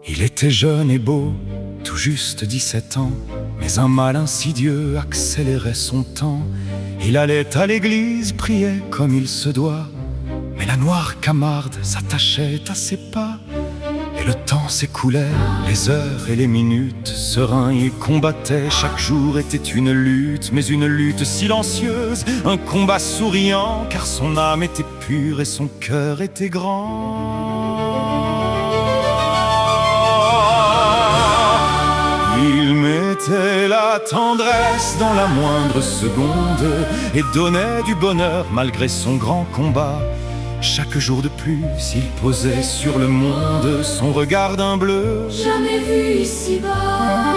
Il était jeune et beau, tout juste 17 ans, mais un mal insidieux accélérait son temps. Il allait à l'église, priait comme il se doit, mais la noire Camarde s'attachait à ses pas. Et le temps s'écoulait, les heures et les minutes. Serein il combattait, chaque jour était une lutte, mais une lutte silencieuse, un combat souriant, car son âme était pure et son cœur était grand. Il mettait la tendresse dans la moindre seconde et donnait du bonheur malgré son grand combat. Chaque jour de plus, il posait sur le monde son regard d'un bleu jamais vu ici-bas.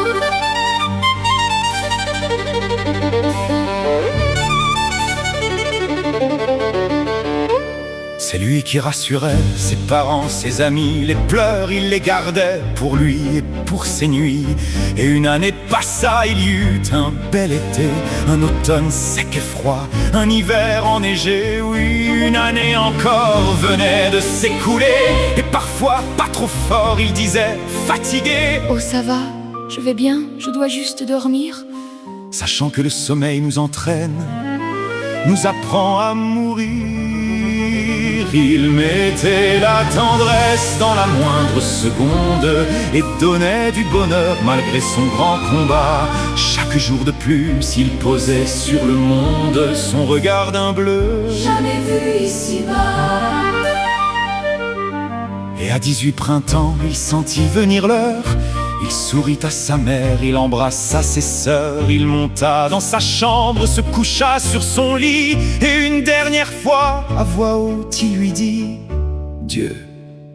C'est lui qui rassurait ses parents, ses amis. Les pleurs, il les gardait pour lui et pour ses nuits. Et une année passa, il y eut un bel été, un automne sec et froid, un hiver enneigé. Oui, une année encore venait de s'écouler. Et parfois, pas trop fort, il disait, fatigué: Oh ça va, je vais bien, je dois juste dormir. Sachant que le sommeil nous entraîne, nous apprend à mourir. Il mettait la tendresse dans la moindre seconde et donnait du bonheur malgré son grand combat. Chaque jour de plus, il posait sur le monde son regard d'un bleu jamais vu ici-bas. Et à 18 printemps, il sentit venir l'heure. Il sourit à sa mère, il embrassa ses sœurs. Il monta dans sa chambre, se coucha sur son lit, et une dernière fois, à voix haute, il lui dit: Dieu,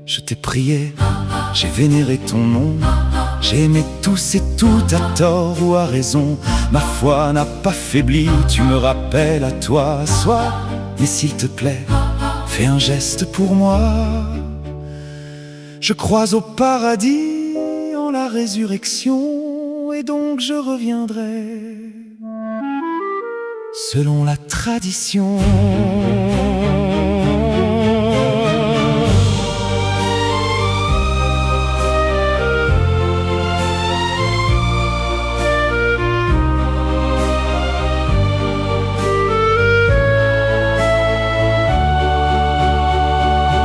je t'ai prié, j'ai vénéré ton nom. J'ai aimé tous et toutes à tort ou à raison. Ma foi n'a pas faibli, tu me rappelles à toi. Sois, mais s'il te plaît, fais un geste pour moi. Je crois au paradis, la résurrection, et donc je reviendrai selon la tradition.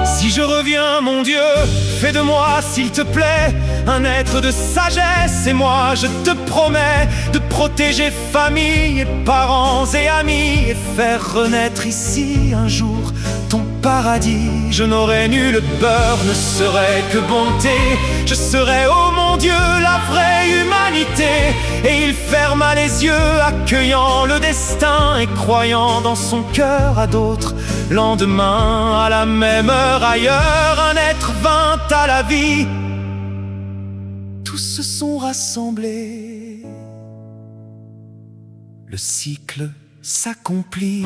Si je reviens, mon Dieu, fais de moi, s'il te plaît, un être de sagesse, et moi je te promets de protéger famille et parents et amis, et faire renaître ici un jour ton paradis. Je n'aurais nul beurre, ne serait que bonté. Je serais, oh mon Dieu, la vraie humanité. Et il ferma les yeux, accueillant le destin et croyant dans son cœur à d'autres lendemains. À la même heure ailleurs, un être vint à la vie. Tous se sont rassemblés, le cycle s'accomplit.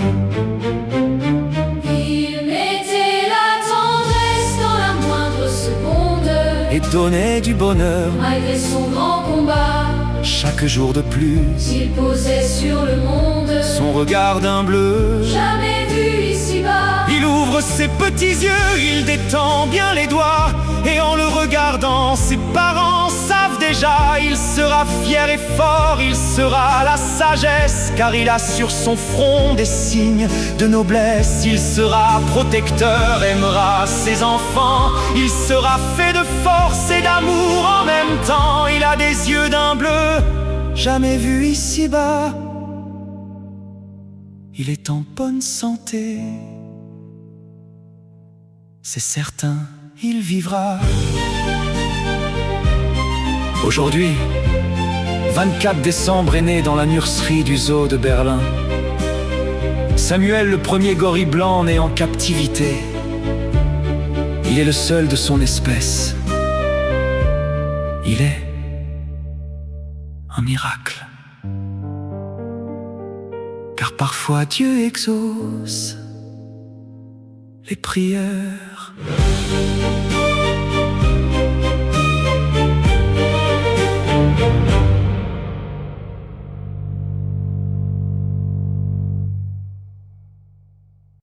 Il mettait la tendresse dans la moindre seconde Et donnait du bonheur malgré son grand combat. chaque jour de plus. Il posait sur le monde Son regard d'un bleu jamais vu ici-bas. Il ouvre ses petits yeux, il détend bien les doigts, et en le regardant, ses parents savent déjà. Il sera fier et fort, il sera la sagesse, car il a sur son front des signes de noblesse. Il sera protecteur, aimera ses enfants. Il sera fait de force et d'amour en même temps. Il a des yeux d'un bleu jamais vu ici-bas. Il est en bonne santé, c'est certain, il vivra. Aujourd'hui, 24 décembre, est né dans la nurserie du zoo de Berlin Samuel, le premier gorille blanc né en captivité. Il est le seul de son espèce. Il est un miracle. Car parfois Dieu exauce les prières